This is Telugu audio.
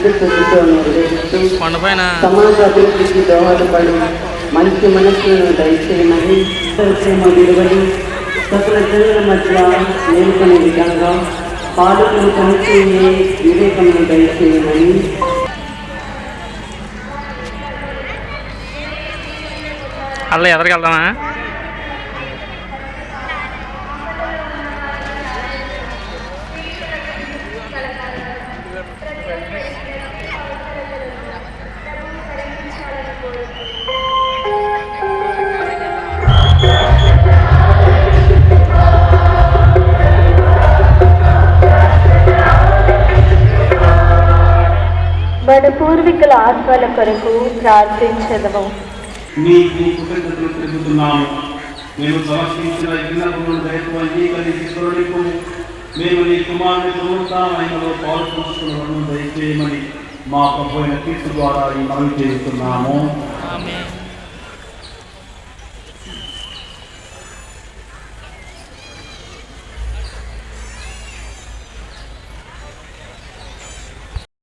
చిత్తశుద్ధితో నిర్వహిస్తూ సమాజ అభివృద్ధికి దోహదపడి మంచి మనస్సును దయచేయమని ప్రేమ విలువలు సకల జనుల మధ్య నేర్చుకునే విధంగా పాలకులు పనిచేయే వివేకమును దయచేయమని అలా ఎదరికెళ్దామా? మన పూర్వీకుల ఆత్మల కొరకు ప్రార్థించదము. నీకు కృతజ్ఞతలు తెలుపుతున్నాము. మేము సమర్పించిన యజ్ఞములను దయతో అంగీకరించుకొనుటకు మేము నీ కుమారుని పునరుత్థానమైనలో పాల్పంచుకున్నను దయచేయమని మా ప్రభువైన క్రీస్తు ద్వారా ఈ మనవి చేస్తున్నాము. ఆమేన్.